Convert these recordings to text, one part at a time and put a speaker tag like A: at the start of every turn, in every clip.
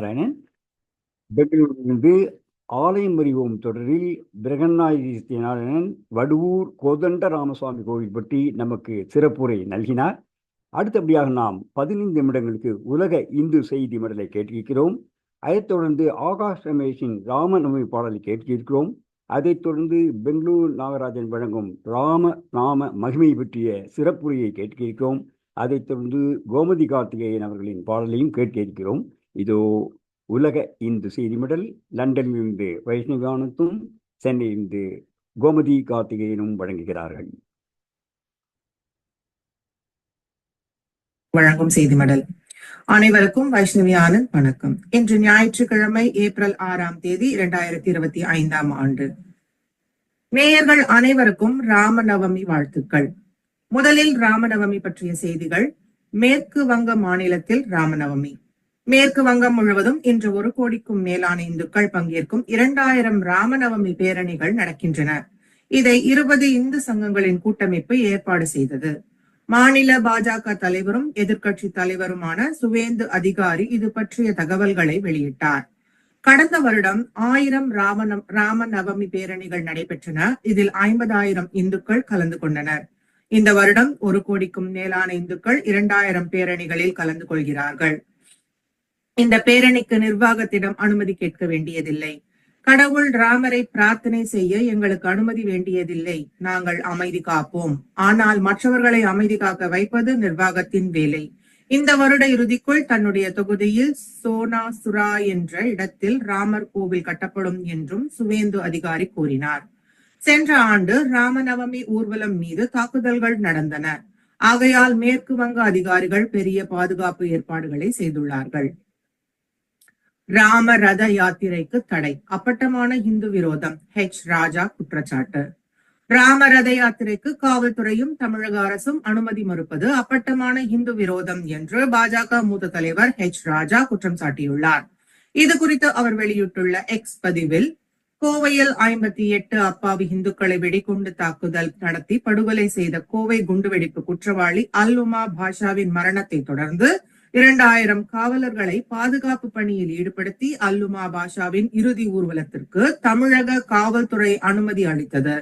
A: நாராயணன். பெங்களூரிலிருந்து ஆலயம் அறிவோம் தொடரில் பிரகன்னாயுதி நாராயணன் வடுவூர் கோதண்ட ராமசுவாமி கோவில் பற்றி நமக்கு சிறப்புரை நல்கினார். அடுத்தபடியாக நாம் 15 நிமிடங்களுக்கு உலக இந்து செய்தி மடலை கேட்டிருக்கிறோம். அதைத் தொடர்ந்து ஆகாஷ் ரமேஷின் ராமநவமி பாடலை கேட்டிருக்கிறோம். அதைத் தொடர்ந்து பெங்களூர் நாகராஜன் வழங்கும் ராம நாம மகிமை பற்றிய சிறப்புரையை கேட்டிருக்கிறோம். அதைத் தொடர்ந்து கோமதி கார்த்திகேயன் அவர்களின் பாடலையும் கேட்டிருக்கிறோம். இதோ உலக இந்து செய்தி மடல். லண்டனிலிருந்து வைஷ்ணவானத்தும் சென்னையிலிருந்து கோமதி கார்த்திகேயனும் வழங்குகிறார்கள்.
B: வழங்கும் செய்தி மடல். அனைவருக்கும் வைஷ்ணவி ஆனந்த் வணக்கம். இன்று ஞாயிற்றுக்கிழமை ஏப்ரல் 6ஆம் தேதி 2025ஆம் ஆண்டு. நேயர்கள் அனைவருக்கும் ராமநவமி வாழ்த்துக்கள். முதலில் ராமநவமி பற்றிய செய்திகள். மேற்கு வங்க மாநிலத்தில் ராமநவமி. மேற்கு வங்கம் முழுவதும் இன்று 1 கோடிக்கும் மேலான இந்துக்கள் பங்கேற்கும் 2000 ராமநவமி பேரணிகள் நடக்கின்றன. இதை 20 இந்து சங்கங்களின் கூட்டமைப்பு ஏற்பாடு செய்தது. மாநில பாஜக தலைவரும் எதிர்கட்சி தலைவருமான சுவேந்து அதிகாரி இது பற்றிய தகவல்களை வெளியிட்டார். கடந்த வருடம் 1000 ராமநவமி பேரணிகள் நடைபெற்றன. இதில் 50,000 இந்துக்கள் கலந்து கொண்டனர். இந்த வருடம் 1 கோடிக்கும் மேலான இந்துக்கள் 2000 பேரணிகளில் கலந்து கொள்கிறார்கள். இந்த பேரணிக்கு நிர்வாகத்திடம் அனுமதி கேட்க வேண்டியதில்லை. கடவுள் ராமரை பிரார்த்தனை செய்ய எங்களுக்கு அனுமதி வேண்டியதில்லை. நாங்கள் அமைதி காப்போம். ஆனால் மற்றவர்களை அமைதி காக்க வைப்பது நிர்வாகத்தின் வேலை. இந்த வருட இறுதிக்குள் தன்னுடைய தொகுதியில் சோனாசுரா என்ற இடத்தில் ராமர் கோவில் கட்டப்படும் என்றும் சுவேந்து அதிகாரி கூறினார். சென்ற ஆண்டு ராமநவமி ஊர்வலம் மீது தாக்குதல்கள் நடந்தன. ஆகையால் மேற்கு வங்க அதிகாரிகள் பெரிய பாதுகாப்பு ஏற்பாடுகளை செய்துள்ளார்கள். ராம ரத யாத்திரைக்கு தடை. அப்பட்டமான இந்து விரோதம். ராஜா குற்றச்சாட்டு. ராம ரத யாத்திரைக்கு காவல்துறையும் தமிழக அரசும் அனுமதி மறுப்பது அப்பட்டமான இந்து விரோதம் என்று பாஜக மூத்த தலைவர் ராஜா குற்றம் சாட்டியுள்ளார். இது குறித்து அவர் வெளியிட்டுள்ள எக்ஸ் பதிவில், கோவையில் 58 அப்பாவி இந்துக்களை வெடிகுண்டு தாக்குதல் நடத்தி படுகொலை செய்த கோவை குண்டுவெடிப்பு குற்றவாளி அல்லுமா பாஷாவின் மரணத்தை தொடர்ந்து 2000 காவலர்களை பாதுகாப்பு பணியில் ஈடுபடுத்தி அல்லுமா பாஷாவின் இறுதி ஊர்வலத்திற்கு தமிழக காவல்துறை அனுமதி அளித்தது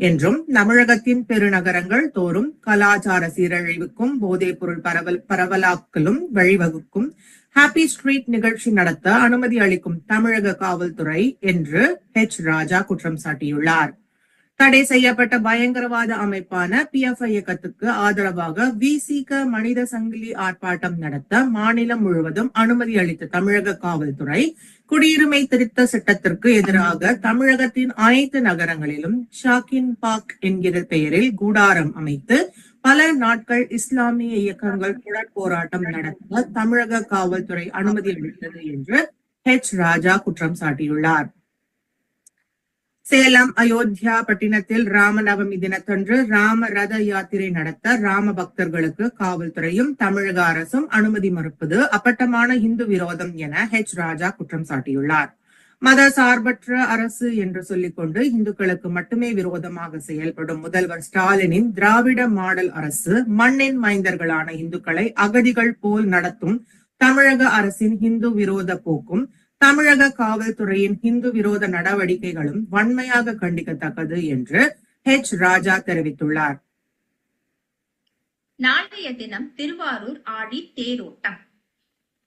B: என்றும், தமிழகத்தின் பெருநகரங்கள் தோறும் கலாச்சார சீரழிவுக்கும் போதைப் பொருள் பரவலாக்கலும் வழிவகுக்கும் ஹாப்பி ஸ்ட்ரீட் நிகழ்ச்சி நடத்த அனுமதி அளிக்கும் தமிழக காவல்துறை என்று ராஜா குற்றம் சாட்டியுள்ளார். தடை செய்யப்பட்ட பயங்கரவாத அமைப்பான PFI இயக்கத்துக்கு ஆதரவாக விசிக மனித சங்கிலி ஆர்ப்பாட்டம் நடத்த மாநிலம் முழுவதும் அனுமதி அளித்த தமிழக காவல்துறை குடியுரிமை திருத்த சட்டத்திற்கு எதிராக தமிழகத்தின் அனைத்து நகரங்களிலும் ஷாகின் பாக் என்கிற பெயரில் கூடாரம் அமைத்து பல நாட்கள் இஸ்லாமிய இயக்கங்கள் தொடர் போராட்டம் நடத்த தமிழக காவல்துறை அனுமதி அளித்தது என்று ராஜா குற்றம் சாட்டியுள்ளார். சேலம் அயோத்தியா பட்டினத்தில் ராமநவமி தினத்தன்று ராம ரத யாத்திரை நடத்த ராம பக்தர்களுக்கு காவல்துறையும் தமிழக அரசும் அனுமதி மறுப்பது அப்பட்டமான இந்து விரோதம் என ராஜா குற்றம் சாட்டியுள்ளார். மத சார்பற்ற அரசு என்று சொல்லிக்கொண்டு இந்துக்களுக்கு மட்டுமே விரோதமாக செயல்படும் முதல்வர் ஸ்டாலினின் திராவிட மாடல் அரசு மண்ணின் மைந்தர்களான இந்துக்களை அகதிகள் போல் நடத்தும் தமிழக அரசின் இந்து விரோத போக்கும் தமிழக காவல்துறையின் இந்து விரோத நடவடிக்கைகளும் வன்மையாக கண்டிக்கத்தக்கது என்று ராஜா தெரிவித்துள்ளார்.
C: நாளைய தினம் திருவாரூர் ஆடி தேரோட்டம்.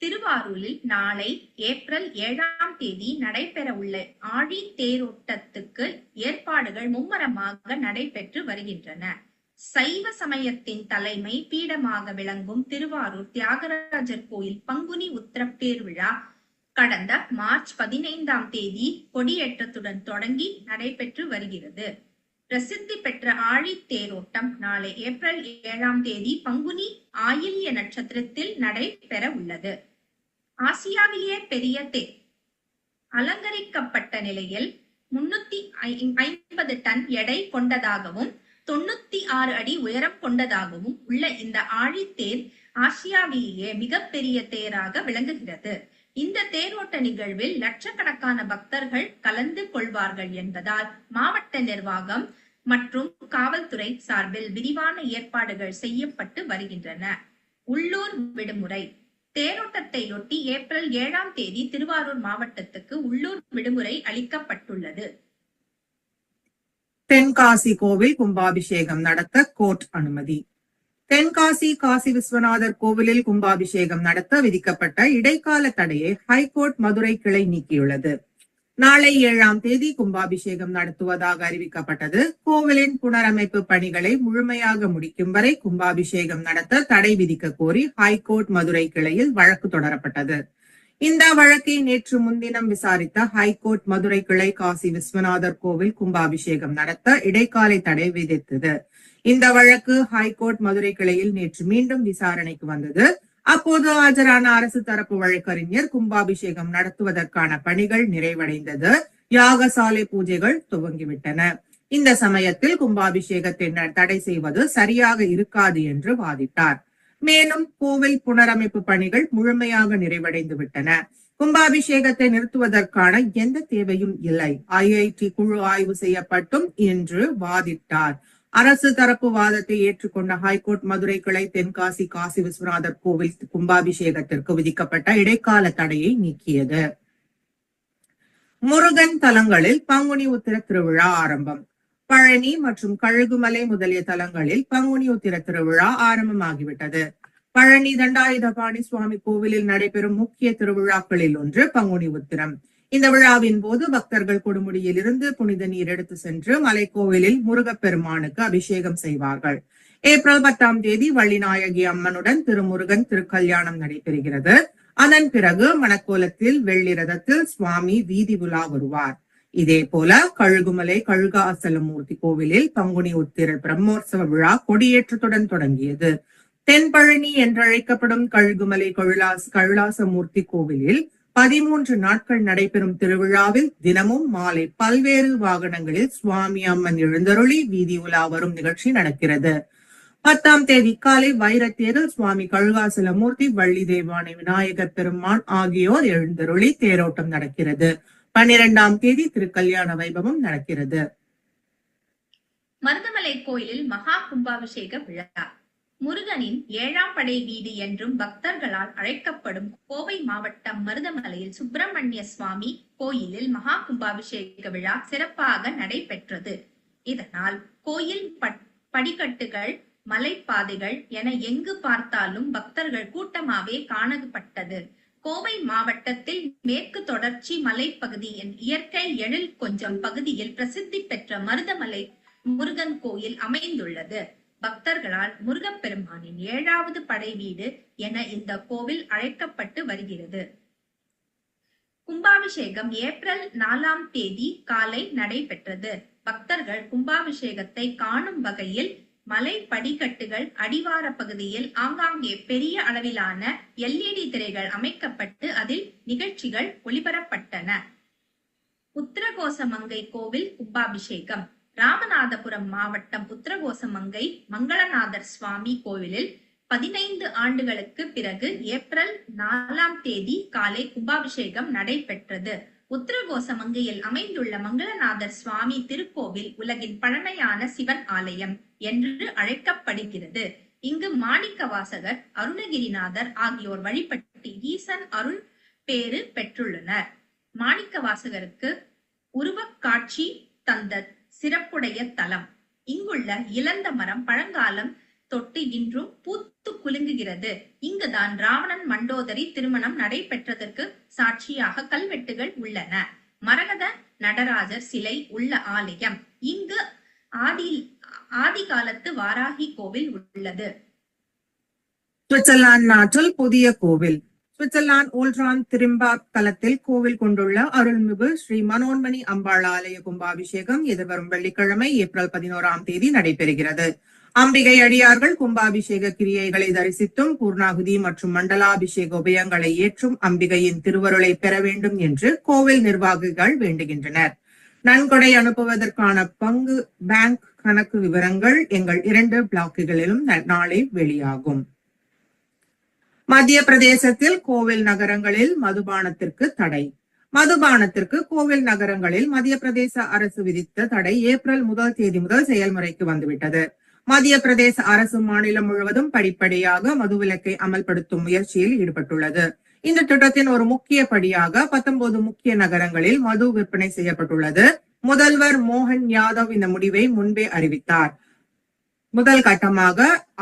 C: திருவாரூரில் நாளை ஏப்ரல் 7ஆம் தேதி நடைபெற உள்ள ஆடி தேரோட்டத்துக்கு ஏற்பாடுகள் மும்முரமாக நடைபெற்று வருகின்றன. சைவ சமயத்தின் தலைமை பீடமாக விளங்கும் திருவாரூர் தியாகராஜர் கோயில் பங்குனி உத்திர பேர்விழா கடந்த மார்ச் 15ஆம் தேதி கொடியேற்றத்துடன் தொடங்கி நடைபெற்று வருகிறது. பிரசித்தி பெற்ற ஆழி தேரோட்டம் நாளை ஏப்ரல் 7ஆம் தேதி பங்குனி ஆயில்ய நட்சத்திரத்தில் நடைபெற உள்ளது. ஆசியாவிலேயே பெரிய தேர் அலங்கரிக்கப்பட்ட நிலையில் 350 டன் எடை கொண்டதாகவும் 96 அடி உயரம் கொண்டதாகவும் உள்ள இந்த ஆழித்தேர் ஆசியாவிலேயே மிகப்பெரிய தேராக விளங்குகிறது. இந்த தேரோட்ட நிகழ்வில் லட்சக்கணக்கான பக்தர்கள் கலந்து கொள்வார்கள் என்பதால் மாவட்ட நிர்வாகம் மற்றும் காவல்துறை சார்பில் விரிவான ஏற்பாடுகள் செய்யப்பட்டு வருகின்றன. உள்ளூர் விடுமுறை. தேரோட்டத்தையொட்டி ஏப்ரல் 7ஆம் தேதி திருவாரூர் மாவட்டத்துக்கு உள்ளூர் விடுமுறை அளிக்கப்பட்டுள்ளது.
B: தென்காசி கோவில் கும்பாபிஷேகம் நடத்த கோர்ட் அனுமதி. தென்காசி காசி விஸ்வநாதர் கோவிலில் கும்பாபிஷேகம் நடத்த விதிக்கப்பட்ட இடைக்கால தடையை ஹைகோர்ட் மதுரை கிளை நீக்கியுள்ளது. நாளை 7ஆம் தேதி கும்பாபிஷேகம் நடத்துவதாக அறிவிக்கப்பட்டது. கோவிலின் புனரமைப்பு பணிகளை முழுமையாக முடிக்கும் வரை கும்பாபிஷேகம் நடத்த தடை விதிக்க கோரி ஹைகோர்ட் மதுரை கிளையில் வழக்கு தொடரப்பட்டது. இந்த வழக்கை நேற்று முன்தினம் விசாரித்த ஹைகோர்ட் மதுரை கிளை காசி விஸ்வநாதர் கோவில் கும்பாபிஷேகம் நடத்த இடைக்கால தடை விதித்தது. இந்த வழக்கு ஹைகோர்ட் மதுரை கிளையில் நேற்று மீண்டும் விசாரணைக்கு வந்தது. அப்போது ஆஜரான அரசு தரப்பு வழக்கறிஞர் கும்பாபிஷேகம் நடத்துவதற்கான பணிகள் நிறைவடைந்தது, யாகசாலை பூஜைகள் துவங்கிவிட்டன. இந்த சமயத்தில் கும்பாபிஷேகத்தை தடை செய்வது சரியாக இருக்காது என்று வாதிட்டார். மேலும் கோவில் புனரமைப்பு பணிகள் முழுமையாக நிறைவடைந்து விட்டன, கும்பாபிஷேகத்தை நிறுத்துவதற்கான எந்த தேவையும் இல்லை, IIT குழு ஆய்வு செய்யப்பட்டும் என்று வாதிட்டார். அரசு தரப்பு வாதத்தை ஏற்றுக்கொண்ட ஹைகோர்ட் மதுரை கிளை தென்காசி காசி விஸ்வநாதர் கோவில் கும்பாபிஷேகத்திற்கு விதிக்கப்பட்ட இடைக்கால தடையை நீக்கியது. முருகன் தலங்களில் பங்குனி உத்திர திருவிழா ஆரம்பம். பழனி மற்றும் கழுகுமலை முதலிய தலங்களில் பங்குனி உத்திர திருவிழா ஆரம்பமாகிவிட்டது. பழனி தண்டாயுதபாணி சுவாமி கோவிலில் நடைபெறும் முக்கிய திருவிழாக்களில் ஒன்று பங்குனி உத்திரம். இந்த விழாவின் போது பக்தர்கள் கொடுமுடியில் இருந்து புனித நீர் எடுத்து சென்று மலைக்கோவிலில் முருகப்பெருமானுக்கு அபிஷேகம் செய்வார்கள். ஏப்ரல் 10ஆம் தேதி வள்ளிநாயகி அம்மனுடன் திருமுருகன் திருக்கல்யாணம் நடைபெறுகிறது. அதன் பிறகு மணக்கோலத்தில் வெள்ளி ரதத்தில் சுவாமி வீதி உலா வருவார். இதே போல கழுகுமலை கழுகாசலமூர்த்தி கோவிலில் பங்குனி உத்திர பிரம்மோற்சவ விழா கொடியேற்றத்துடன் தொடங்கியது. தென்பழனி என்றழைக்கப்படும் கழுகுமலை கைலாசமூர்த்தி கோவிலில் 13 நாட்கள் நடைபெறும் திருவிழாவில் தினமும் மாலை பல்வேறு வாகனங்களில் சுவாமி அம்மன் எழுந்தருளி வீதி உலா வரும் நிகழ்ச்சி நடக்கிறது. 10ஆம் தேதி காலை வைரத்தேரில் சுவாமி கழுகாசலமூர்த்தி, வள்ளி தேவானை விநாயகர் பெருமான் ஆகியோர் எழுந்தருளி தேரோட்டம் நடக்கிறது. 12ஆம் தேதி திருக்கல்யாண வைபவம் நடக்கிறது.
C: மருதமலை கோயிலில் மகா கும்பாபிஷேக விழா. முருகனின் 7ஆம் படை வீடு என்றும் பக்தர்களால் அழைக்கப்படும் கோவை மாவட்டம் மருதமலையில் சுப்பிரமணிய சுவாமி கோயிலில் மகா கும்பாபிஷேக விழா சிறப்பாக நடைபெற்றது. இதனால் கோயில் படிக்கட்டுகள், மலைப்பாதைகள் என எங்கு பார்த்தாலும் பக்தர்கள் கூட்டமாவே காணப்பட்டது. கோவை மாவட்டத்தில் மேற்கு தொடர்ச்சி மலைப்பகுதியின் இயற்கை எழில் கொஞ்சம் பகுதியில் பிரசித்தி பெற்ற மருதமலை முருகன் கோயில் அமைந்துள்ளது. பக்தர்களால் முருகப்பெருமானின் 7வது படை வீடு என இந்த கோவில் அழைக்கப்பட்டு வருகிறது. கும்பாபிஷேகம் ஏப்ரல் 4ஆம் தேதி காலை நடைபெற்றது. பக்தர்கள் கும்பாபிஷேகத்தை காணும் வகையில் மலை படிக்கட்டுகள், அடிவார பகுதியில் ஆங்காங்கே பெரிய அளவிலான LED திரைகள் அமைக்கப்பட்டு அதில் நிகழ்ச்சிகள் ஒளிபரப்பட்டன. உத்திரகோசமங்கை கோவில் கும்பாபிஷேகம். ராமநாதபுரம் மாவட்டம் உத்திரகோசமங்கை மங்களநாதர் சுவாமி கோவிலில் 15 ஆண்டுகளுக்கு பிறகு ஏப்ரல் 4ஆம் தேதி காலை கும்பாபிஷேகம் நடைபெற்றது. உத்திரகோசமங்கையில் அமைந்துள்ள மங்களநாதர் சுவாமி திருக்கோவில் உலகின் பழமையான சிவன் ஆலயம் என்று அழைக்கப்படுகிறது. இங்கு மாணிக்கவாசகர், அருணகிரிநாதர் ஆகியோர் வழிபட்டு ஈசன் அருள் பேறு பெற்றுள்ளனர். மாணிக்கவாசகருக்கு உருவக் காட்சி தந்த சிறப்புடைய தலம். இங்குள்ள இலந்த மரம் பழங்காலம் தொட்டு இன்றும் பூத்து குலுங்குகிறது. இங்குதான் ராவணன் மண்டோதரி திருமணம் நடைபெற்றதற்கு சாட்சியாக கல்வெட்டுகள் உள்ளன. மரகத நடராஜர் சிலை உள்ள ஆலயம். இங்கு ஆதி காலத்து வாராகி கோவில் உள்ளது.
B: சுவிட்சர்லாந்து நாட்டில் புதிய கோவில். சுவிட்சர்லாந்து ஓல்ட்ரான் திரிம்பாக் தலத்தில் கோவில் கொண்டுள்ள அருள்மிகு ஸ்ரீ மனோன்மணி அம்பாள் ஆலய கும்பாபிஷேகம் எதிர்வரும் வெள்ளிக்கிழமை ஏப்ரல் 11ஆம் தேதி நடைபெறுகிறது. அம்பிகை அடியார்கள் கும்பாபிஷேக கிரியைகளை தரிசித்தும் பூர்ணாகுதி மற்றும் மண்டலாபிஷேக உபயங்களை ஏற்றும் அம்பிகையின் திருவருளை பெற வேண்டும் என்று கோவில் நிர்வாகிகள் வேண்டுகின்றனர். நன்கொடை அனுப்புவதற்கான பேங்க் கணக்கு விவரங்கள் எங்கள் 2 பிளாக்குகளிலும் நாளை வெளியாகும். மத்திய பிரதேசத்தில் கோவில் நகரங்களில் மதுபானத்திற்கு தடை. மதுபானத்திற்கு கோவில் நகரங்களில் மத்திய பிரதேச அரசு விதித்த தடை ஏப்ரல் 1 தேதி முதல் செயல்முறைக்கு வந்துவிட்டது. மத்திய பிரதேச அரசு மாநிலம் முழுவதும் படிப்படியாக மதுவிலக்கை அமல்படுத்தும் முயற்சியில் ஈடுபட்டுள்ளது. இந்த திட்டத்தின் ஒரு முக்கிய படியாக 19 முக்கிய நகரங்களில் மது விற்பனை செய்யப்பட்டுள்ளது. முதல்வர் மோகன் யாதவ் இந்த முடிவை முன்பே அறிவித்தார். முதல் கட்டமாக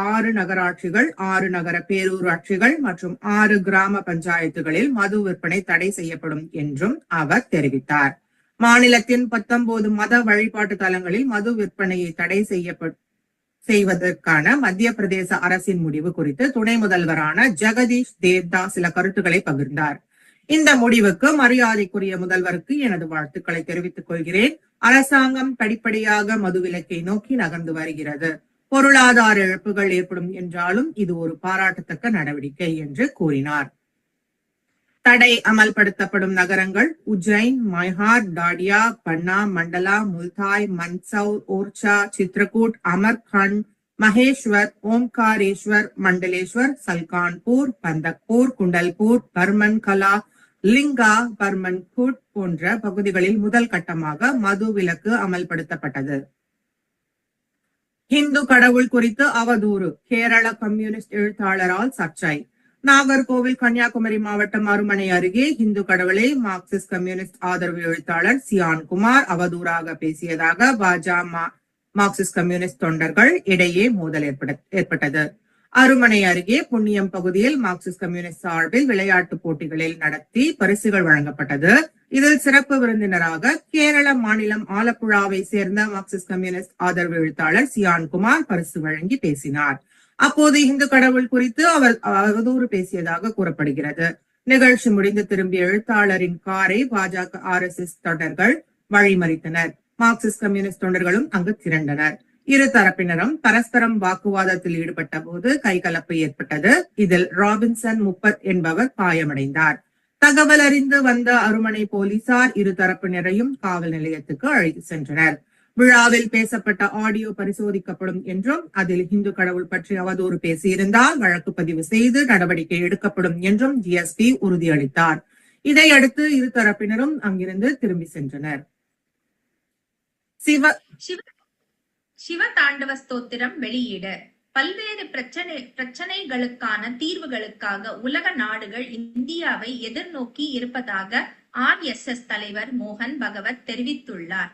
B: 6 நகராட்சிகள், 6 நகர பேரூராட்சிகள் மற்றும் 6 கிராம பஞ்சாயத்துகளில் மது விற்பனை தடை செய்யப்படும் என்றும் அவர் தெரிவித்தார். மாநிலத்தின் 19 மத வழிபாட்டு தலங்களில் மது விற்பனையை தடை செய்வதற்கான மத்திய பிரதேச அரசின் முடிவு குறித்து துணை முதல்வரான ஜெகதீஷ் தேவ்தா சில கருத்துக்களை பகிர்ந்தார். இந்த முடிவுக்கு மரியாதைக்குரிய முதல்வருக்கு எனது வாழ்த்துக்களை தெரிவித்துக் கொள்கிறேன். அரசாங்கம் படிப்படியாக மதுவிலக்கை நோக்கி நகர்ந்து வருகிறது. பொருளாதார இழப்புகள் ஏற்படும் என்றாலும் இது ஒரு பாராட்டத்தக்க நடவடிக்கை என்று கூறினார். தடை அமல்படுத்தப்படும் நகரங்கள் உஜ்ஜைன், மைஹார், டாடியா, பன்னா, மண்டலா, முல்தாய், மன்சௌர், ஓர்ச்சா, சித்ரகூட், அமர்கண்ட், மகேஸ்வர், ஓம்காரேஸ்வர், மண்டலேஸ்வர், சல்கான்பூர், பந்தக்பூர், குண்டல்பூர், பர்மன் கலா, லிங்கா, பர்மன்குட் போன்ற பகுதிகளில் முதல் கட்டமாக மது விலக்கு அமல்படுத்தப்பட்டது. இந்து கடவுள் குறித்து அவதூறு, கேரள கம்யூனிஸ்ட் எழுத்தாளரால் சர்ச்சை. நாகர்கோவில் கன்னியாகுமரி மாவட்டம் அருமனை அருகே இந்து கடவுளை மார்க்சிஸ்ட் கம்யூனிஸ்ட் ஆதரவு எழுத்தாளர் சியான்குமார் அவதூறாக பேசியதாக பாஜக மார்க்சிஸ்ட் கம்யூனிஸ்ட் தொண்டர்கள் இடையே மோதல் ஏற்பட்டது. அருமனை அருகே புண்ணியம் பகுதியில் மார்க்சிஸ்ட் கம்யூனிஸ்ட் சார்பில் விளையாட்டு போட்டிகளில் நடத்தி பரிசுகள் வழங்கப்பட்டது. இதில் சிறப்பு விருந்தினராக கேரள மாநிலம் ஆலப்புழாவை சேர்ந்த மார்க்சிஸ்ட் கம்யூனிஸ்ட் ஆதரவு எழுத்தாளர் சியான்குமார் பரிசு வழங்கி பேசினார். அப்போது இந்து கடவுள் குறித்து அவர் அவதூறு பேசியதாக கூறப்படுகிறது. நிகழ்ச்சி முடிந்து திரும்பிய எழுத்தாளரின் காரை பாஜக RSS தொண்டர்கள் வழிமறித்தனர். மார்க்சிஸ்ட் கம்யூனிஸ்ட் தொண்டர்களும் அங்கு திரண்டனர். இரு தரப்பினரும் பரஸ்பரம் வாக்குவாதத்தில் ஈடுபட்ட போது கைகலப்பு ஏற்பட்டது. இதில் ராபின்சன் முப்பத் என்பவர் காயமடைந்தார். தகவல் அறிந்து வந்த அருமனை போலீசார் இரு தரப்பினரையும் காவல் நிலையத்துக்கு அழைத்து சென்றனர். விழாவில் பேசப்பட்ட ஆடியோ பரிசோதிக்கப்படும் என்றும் அதில் இந்து கடவுள் பற்றி அவதூறு பேசியிருந்தால் வழக்கு பதிவு செய்து நடவடிக்கை எடுக்கப்படும் என்றும் GSP உறுதியளித்தார். இதையடுத்து இரு தரப்பினரும் அங்கிருந்து திரும்பி சென்றனர்.
C: சிவ தாண்டவ ஸ்தோத்திரம் வெளியீடு. பல்வேறு பிரச்சனைகளுக்கான தீர்வுகளுக்காக உலக நாடுகள் இந்தியாவை எதிர்நோக்கி இருப்பதாக RSS தலைவர் மோகன் பகவத் தெரிவித்துள்ளார்.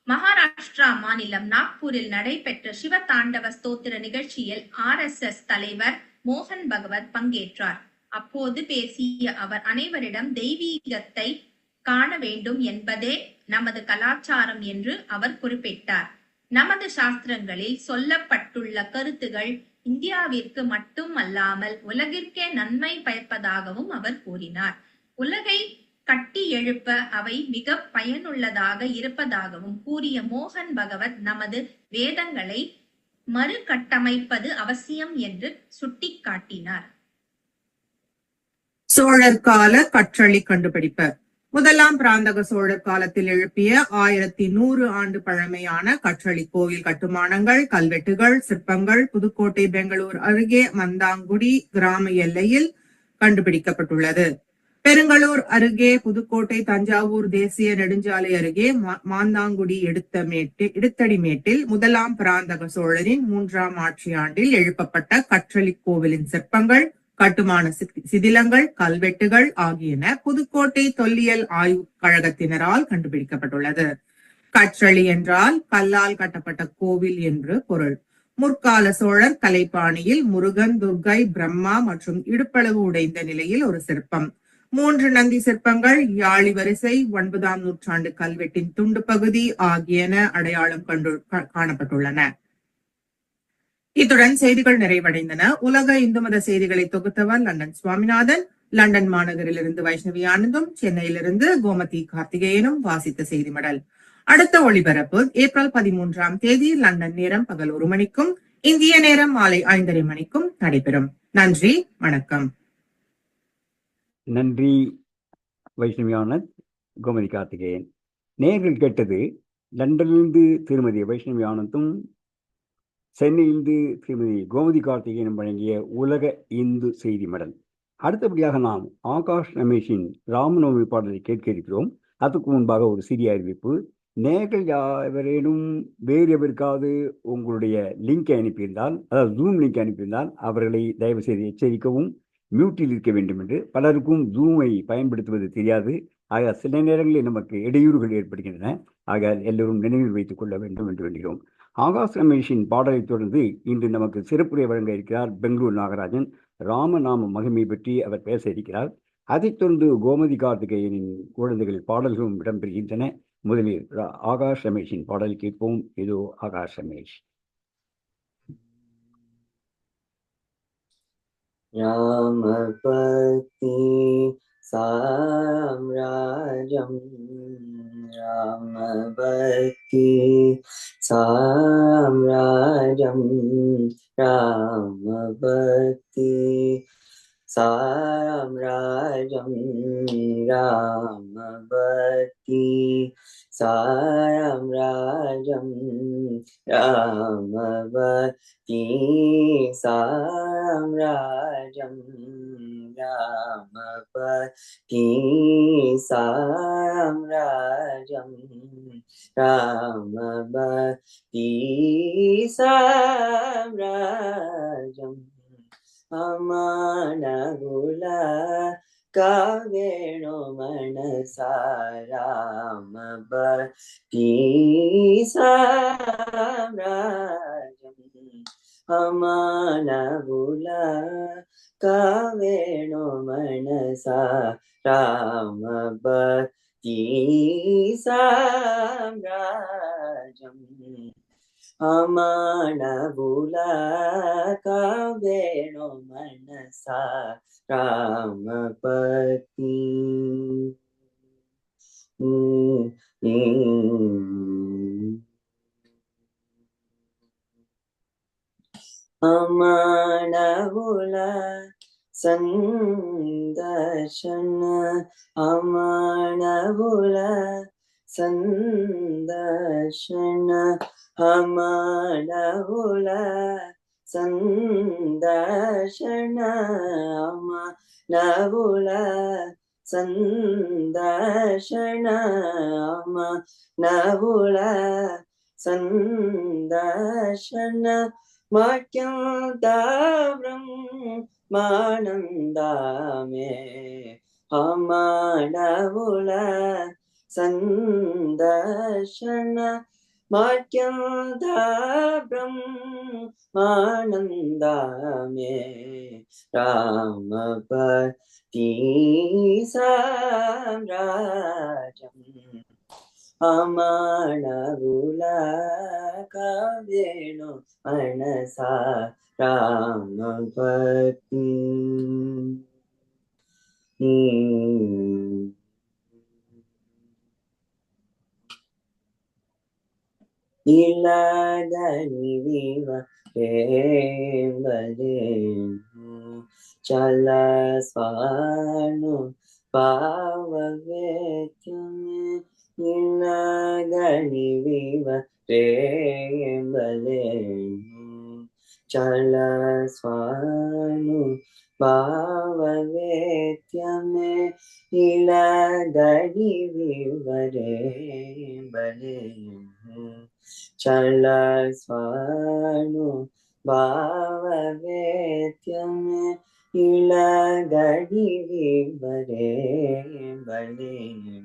C: மகாராஷ்டிரா மாநிலம் நாக்பூரில் நடைபெற்ற சிவ தாண்டவ ஸ்தோத்திர நிகழ்ச்சியில் RSS தலைவர் மோகன் பகவத் பங்கேற்றார். அப்போது பேசிய அவர் அனைவரிடம் தெய்வீகத்தை காண வேண்டும் என்பதே நமது கலாச்சாரம் என்று அவர் குறிப்பிட்டார். நமது சாஸ்திரங்களில் சொல்லப்பட்டுள்ள கருத்துகள் இந்தியாவிற்கு மட்டும் அல்லாமல் உலகிற்கே நன்மை பயப்பதாகவும் அவர் கூறினார். உலகை கட்டி எழுப்ப அவை மிக பயனுள்ளதாக இருப்பதாகவும் கூறிய மோகன் பகவத் நமது வேதங்களை மறுகட்டமைப்பது அவசியம் என்று சுட்டிக்காட்டினார்.
B: சோழர் கால கற்றளி கண்டுபிடிப்பு. முதலாம் பிராந்தக சோழர் காலத்தில் எழுப்பிய 1100 ஆண்டு பழமையான கற்றளி கோவில் கட்டுமானங்கள், கல்வெட்டுகள், சிற்பங்கள் புதுக்கோட்டை, பெங்களூர் அருகே மந்தாங்குடி கிராம எல்லையில் கண்டுபிடிக்கப்பட்டுள்ளது. பெருங்களூர் அருகே புதுக்கோட்டை, தஞ்சாவூர் தேசிய நெடுஞ்சாலை அருகே மாந்தாங்குடி இடுத்தடிமேட்டில் முதலாம் பிராந்தக சோழரின் 3ஆம் ஆட்சி ஆண்டில் எழுப்பப்பட்ட கற்றளி கோவிலின் சிற்பங்கள், கட்டுமான சிதிலங்கள், கல்வெட்டுகள் ஆகியன புதுக்கோட்டை தொல்லியல் ஆய்வு கழகத்தினரால் கண்டுபிடிக்கப்பட்டுள்ளது. கற்றளி என்றால் கல்லால் கட்டப்பட்ட கோவில் என்று பொருள். முற்கால சோழர் கலைப்பாணியில் முருகன், துர்கை, பிரம்மா மற்றும் இடுப்பளவு உடைந்த நிலையில் ஒரு சிற்பம், 3 நந்தி சிற்பங்கள், யாழி வரிசை, 9ஆம் நூற்றாண்டு கல்வெட்டின் துண்டு பகுதி ஆகியன அடையாளம் காணப்பட்டுள்ளன. இத்துடன் செய்திகள் நிறைவடைந்தன. உலக இந்து மத செய்திகளை தொகுத்தவர் லண்டன் சுவாமிநாதன். லண்டன் மாநகரிலிருந்து வைஷ்ணவி ஆனந்தும், சென்னையிலிருந்து கோமதி கார்த்திகேயனும் வாசித்த செய்தி மடல். அடுத்த ஒளிபரப்பு ஏப்ரல் 13ஆம் தேதி லண்டன் நேரம் பகல் 1 மணிக்கும் இந்திய நேரம் மாலை 5:30 மணிக்கும் நடைபெறும். நன்றி, வணக்கம்.
A: நன்றி வைஷ்ணவி ஆனந்த், கோமதி கார்த்திகேயன். நேர்கள் கேட்டது லண்டனிலிருந்து திருமதி வைஷ்ணவி ஆனந்தும், சென்னையிலிருந்து திருமதி கோமதி கார்த்திகேயனும் வழங்கிய உலக இந்து செய்தி மடல். அடுத்தபடியாக நாம் ஆகாஷ் ரமேஷின் ராமநவமி பாடலை கேட்க இருக்கிறோம். அதற்கு முன்பாக ஒரு சிறிய அறிவிப்பு. நேர்கள் யாவரேனும் வேறு எவருக்காவது உங்களுடைய லிங்கை அனுப்பியிருந்தால், அதாவது ஜூம் லிங்க் அனுப்பியிருந்தால், அவர்களை தயவு செய்து எச்சரிக்கவும், மியூட்டில் இருக்க வேண்டும் என்று. பலருக்கும் ஜூமை பயன்படுத்துவது தெரியாது. ஆக சில நேரங்களில் நமக்கு இடையூறுகள் ஏற்படுகின்றன. ஆக எல்லோரும் நினைவில் வைத்துக் கொள்ள வேண்டும் என்று வேண்டுகிறோம். ஆகாஷ் ரமேஷின் பாடலை தொடர்ந்து இன்று நமக்கு சிறப்புரை வழங்க இருக்கிறார் பெங்களூர் நாகராஜன். ராமநாம மகிமை பற்றி அவர் பேச இருக்கிறார். அதைத் தொடர்ந்து கோமதி கார்த்திகேயனின் குழந்தைகள் பாடல்களும் இடம்பெறுகின்றன. முதலில் ஆகாஷ் ரமேஷின் பாடல் கேட்போம். இதோ ஆகாஷ் ரமேஷ்.
D: ராமபக்தி சாம்ராஜ்யம் ராமபக்தி சாம்ராஜ்யம் ராமபக்தி சாம்ராஜ்யம் ராமபக்தி சாம்ராஜ்யம் ராமபக்தி சாம்ராஜ்யம் ராமபக்தி சாம்ராஜ்யம் ராமபக்தி சாம்ராஜ்யம் அமானகுல காவேணோ மனசா ராமபக்தி சாம்ராஜ்யம் அமானகுல காவேணோ மனசா ராமபக்தி சாம்ராஜ்யம் அமானகுல காவேணோ மனசா ராமபக்தி அமானகுல சந்தர்ஷன அமானகுல சந்தர்ஷன அமானகுல சந்தர்ஷன அமானகுல சந்தர்ஷன அமானகுல சந்தர்ஷன மாக்யாதாவ்ரம் மானந்தாமே அமானகுல சந்தர்ஷன மாக்யாதாவ்ரம் மானந்தாமே ராமபக்தி சாம்ராஜ்யம் அமானகுல காவேணோ மனசா ராமபக்தி இலதனி விவ ரேம்பதேனு சல ஸ்வானு பாவவேத்யமே இலதனி விவ ரேம்பதேனு சல ஸ்வானு பாவவேத்யமே இலதனி விவ ரேம்பதேனு சல ஸ்வானு பாவவேத்யமே இலகடி விவரே பலேனு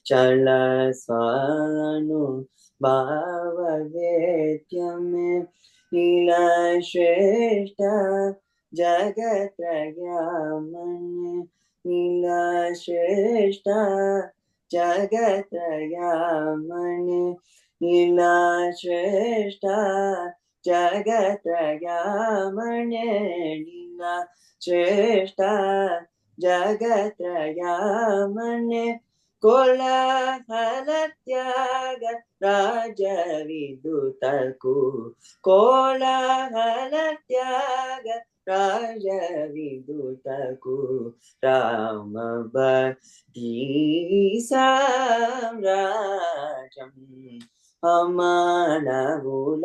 D: சல ஸ்வானு பாவவேத்யமே இல ஸ்ரேஷ்ட ஜகத்ரயாமன்யே இல ஸ்ரேஷ்ட ஜகத்ரயாமன்யே இலா ஸ்ரேஷ்ட ஜகத்ரயாமன்யே இலா ஸ்ரேஷ்ட ஜகத்ரயாமன்யே கோலாஹலத்யாக ராஜவிதுதகு கோலாஹலத்யாக ராஜவிதுதகு ராமபக்தி சாம்ராஜ்யம் அமானகுல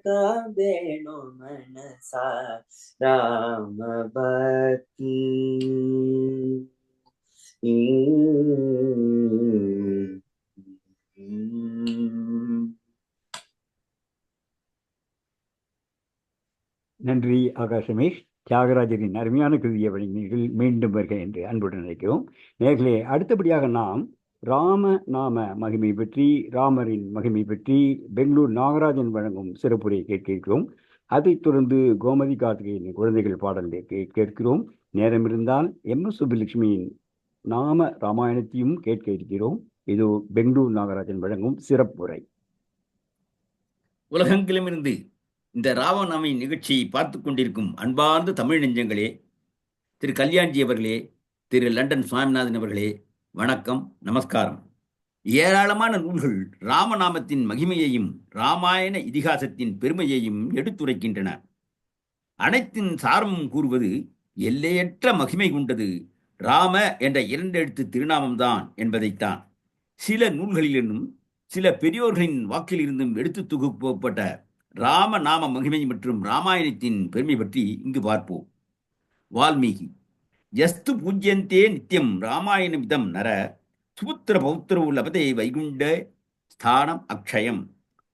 D: காவேணோ மனசா ராமபக்தி
A: நன்றி ஆகாஷ் ரமேஷ். தியாகராஜரின் அருமையான கிருதியை வழங்கினீர்கள். மீண்டும் வருக என்று அன்புடன் நினைக்கிறோம். நேர்களே, அடுத்தபடியாக நாம் ராம நாம மகிமை பற்றி, ராமரின் மகிமை பற்றி பெங்களூர் நாகராஜன் வழங்கும் சிறப்புரை கேட்க இருக்கிறோம். அதைத் தொடர்ந்து கோமதி கார்த்திகேயன் குழந்தைகள் பாடலை கேட்கிறோம். நேரம் இருந்தால் எம்.எஸ். சுப்புலட்சுமியின் நாம ராமாயணத்தையும் கேட்க இருக்கிறோம். இது பெங்களூர் நாகராஜன் வழங்கும் சிறப்புரை.
E: உலகெங்கிலுமிருந்து இந்த ராமநவமி நிகழ்ச்சியை பார்த்து கொண்டிருக்கும் அன்பார்ந்த தமிழ் நெஞ்சங்களே, திரு கல்யாண்ஜி அவர்களே, திரு லண்டன் சுவாமிநாதன் அவர்களே, வணக்கம், நமஸ்காரம். ஏராளமான நூல்கள் ராமநாமத்தின் மகிமையையும் ராமாயண இதிகாசத்தின் பெருமையையும் எடுத்துரைக்கின்றன. அனைத்தின் சாரமும் கூறுவது எல்லையற்ற மகிமை கொண்டது ராம என்ற இரண்டெழுத்து திருநாமம்தான் என்பதைத்தான். சில நூல்களிலிருந்தும் சில பெரியோர்களின் வாக்கிலிருந்தும் எடுத்து தொகுக்கப்பட்ட ராம நாம மகிமை மற்றும் ராமாயணத்தின் பெருமை பற்றி இங்கு பார்ப்போம். வால்மீகி எஸ்து பூஜ்யந்தே நித்தியம் ராமாயணமிதம் நர சுபுத்திர பௌத்திரோ லபதே வைகுண்ட ஸ்தானம் அக்ஷயம்.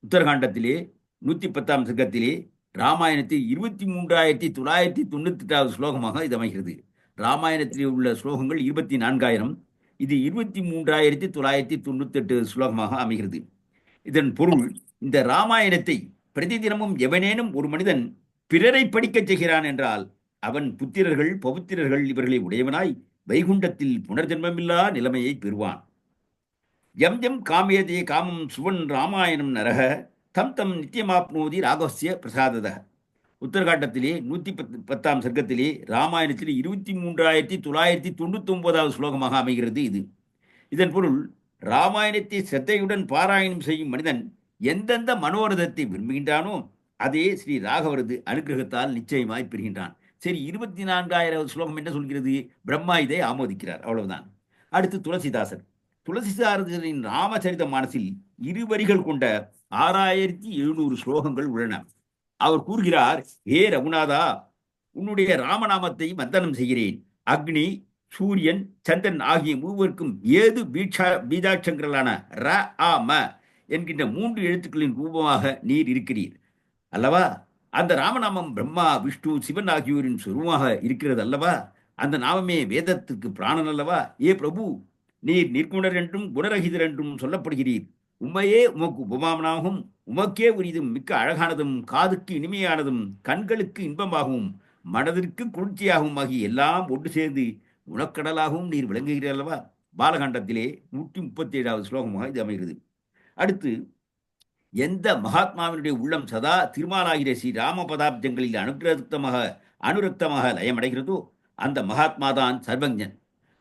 E: உத்தரகாண்டத்திலே 110ஆம் சர்க்கத்திலே ராமாயணத்தில் 23,998வது ஸ்லோகமாக இது அமைகிறது. ராமாயணத்திலே உள்ள ஸ்லோகங்கள் 24,000. இது 23,998 ஸ்லோகமாக அமைகிறது. இதன் பொருள், இந்த ராமாயணத்தை பிரதிதினமும் எவனேனும் ஒரு மனிதன் பிறரை படிக்கச் செய்கிறான் என்றால் அவன் புத்திரர்கள் பௌத்திரர்கள் இவர்களை உடையவனாய் வைகுண்டத்தில் புனர்ஜென்மமில்லா நிலைமையை பெறுவான். எம் எம் காமியதே காமம் சுவன் ராமாயணம் நரக தம் தம் நித்தியமாப்னோதி ராகவசிய பிரசாதத. உத்தரகாண்டத்திலே 110ஆம் சர்க்கத்திலே ராமாயணத்திலே 23,999வது ஸ்லோகமாக அமைகிறது இது. இதன் பொருள், ராமாயணத்தை சிரத்தையுடன் பாராயணம் செய்யும் மனிதன் எந்தெந்த மனோரதத்தை விரும்புகின்றானோ அதே ஸ்ரீ ராகவரது அனுகிரகத்தால் நிச்சயமாய் பெறுகின்றான். சரி, 24,000வது ஸ்லோகம் என்ன சொல்கிறது? பிரம்மா இதை ஆமோதிக்கிறார், அவ்வளவுதான். அடுத்து துளசிதாசர். துளசிதாசரின் ராமச்சரித மானசில் 2 வரிகள் கொண்ட 6,700 ஸ்லோகங்கள் உள்ளன. அவர் கூறுகிறார், ஹே ரகுநாதா, உன்னுடைய ராமநாமத்தை மந்தனம் செய்கிறேன். அக்னி, சூரியன், சந்திரன் ஆகிய மூவருக்கும் ஏது பீஜாட்சங்களான ர ஆ ம என்கின்ற 3 எழுத்துக்களின் ரூபமாக நீர் இருக்கிறீர் அல்லவா? அந்த ராமநாமம் பிரம்மா, விஷ்ணு, சிவன் ஆகியோரின் சுரூபமாக இருக்கிறது அல்லவா? அந்த நாமமே வேதத்திற்கு பிராணன் அல்லவா? ஏ பிரபு, நீர் நிர்குணர் என்றும் குணரகிதர் என்றும் சொல்லப்படுகிறீர். உம்மையே உமக்கு உபமானமாகவும் உமக்கே உரிதும் மிக்க அழகானதும் காதுக்கு இனிமையானதும் கண்களுக்கு இன்பமாகவும் மனதிற்கு குளிர்ச்சியாகவும் ஆகிய எல்லாம் ஒன்று சேர்ந்து உணக்கடலாகவும் நீர் விளங்குகிறீர் அல்லவா? பாலகாண்டத்திலே 137வது ஸ்லோகமாக இது அமைகிறது. அடுத்து, எந்த மகாத்மாவினுடைய உள்ளம் சதா திருமாலாகிற ஸ்ரீ ராம பதாப்தங்களில் அனுரக்தமாக லயமடைகிறதோ அந்த மகாத்மாதான் சர்வஜன்.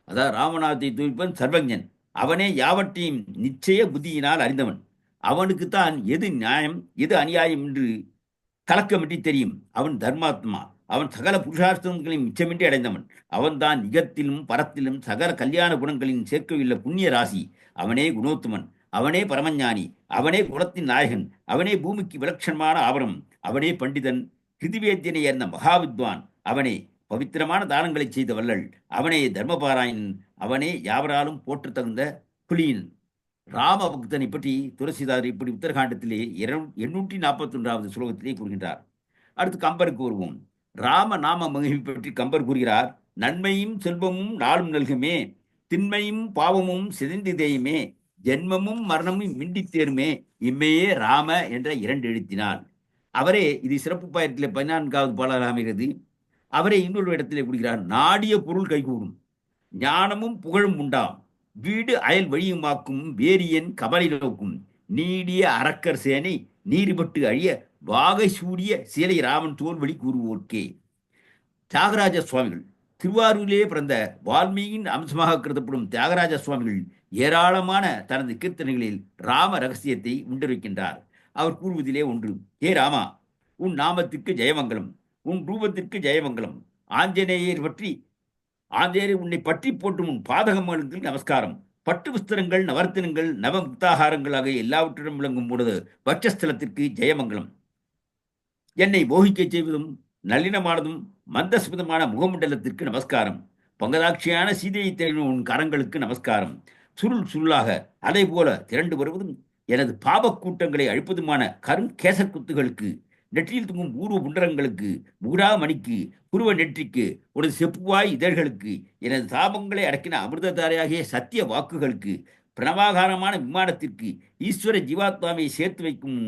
E: அதாவது ராமநாதத்தை துதிப்பவன் சர்வஜன். அவனே யாவற்றையும் நிச்சய புத்தியினால் அறிந்தவன். அவனுக்குத்தான் எது நியாயம் எது அநியாயம் என்று கலக்கமின்றி தெரியும். அவன் தர்மாத்மா. அவன் சகல புருஷார்த்தங்களையும் மிச்சமின்றி அடைந்தவன். அவன்தான் இகத்திலும் பரத்திலும் சகல கல்யாண குணங்களின் சேர்க்கையுள்ள புண்ணிய ராசி. அவனே குணோத்துமன். அவனே பரமஞானி. அவனே குலத்தின் நாயகன். அவனே பூமிக்கு விலட்சணமான ஆவரணம். அவனே பண்டிதன். கிருதிவேத்தியனை என்ற மகாவித்வான். அவனே பவித்திரமான தானங்களை செய்த வள்ளல். அவனே தர்மபாராயணன். அவனே யாவராலும் போற்று தகுந்த புலியன். ராம பக்தனை பற்றி துளசிதாசர் இப்படி உத்தரகாண்டத்திலே 841வது ஸ்லோகத்திலே கூறுகின்றார். அடுத்து கம்பருக்கு வருவோம். ராம நாம மகிமை பற்றி கம்பர் கூறுகிறார், நன்மையும் செல்வமும் நாளும் நல்குமே, திண்மையும் பாவமும் சிதைந்து தேயுமே, ஜென்மமும் மரணமும் மிண்டி தேருமே, இம்மையே ராம என்ற 2 எழுத்தினார். அவரே இது சிறப்பு பாயத்திலே 14வது பாடலாக அமைகிறது. அவரே இன்னொரு இடத்திலே கூறுகிறார், நாடிய பொருள் கைகூடும், ஞானமும் புகழும் உண்டாம், வீடு அயல் வழியுமாக்கும் வேரியன் கபலை நோக்கும், நீடிய அரக்கர் சேனை நீர்பட்டு அழிய வாகை சூடிய சீலை ராமன் தோல்வழி கூறுவோர்க்கே. தியாகராஜ சுவாமிகள் திருவாரூரிலே பிறந்த வால்மீகியின் அம்சமாக கருதப்படும் தியாகராஜ சுவாமிகள் ஏராளமான தனது கீர்த்தனைகளில் ராம ரகசியத்தை உண்டரிக்கின்றார். அவர் கூறுவதிலே ஒன்று, ஏ ராமா, உன் நாமத்திற்கு ஜெயமங்கலம், உன் ரூபத்திற்கு ஜெயமங்கலம், ஆஞ்சநேயர் உன்னை பற்றி போட்டும் உன் பாதகங்களுக்கு நமஸ்காரம், பட்டு விஸ்திரங்கள் நவர்த்தனங்கள் நவ முக்தாகாரங்களாக எல்லாவற்றிடம் விளங்கும் உனது பட்சஸ்தலத்திற்கு ஜெயமங்கலம், என்னை மோகிக்க செய்வதும் நல்லினமானதும் மந்தஸ்மிதமான முகமண்டலத்திற்கு நமஸ்காரம், பங்கதாட்சியான சீதையை தேடும் உன் கரங்களுக்கு நமஸ்காரம், சுருளாக அதை போல திரண்டு வருவதும் எனது பாபக் கூட்டங்களை அழிப்பதுமான கரும் கேசர் குத்துகளுக்கு நெற்றியில் தூங்கும் பூர்வ புண்டரங்களுக்கு, முகுடாமணிக்கு, புருவ நெற்றிக்கு, உனது செப்புவாய் இதழ்களுக்கு, எனது தாபங்களை அடக்கின அமிர்ததாரையாகிய சத்திய வாக்குகளுக்கு, பிரணவாகாரமான விமானத்திற்கு, ஈஸ்வர ஜீவாத்மாவை சேர்த்து வைக்கும்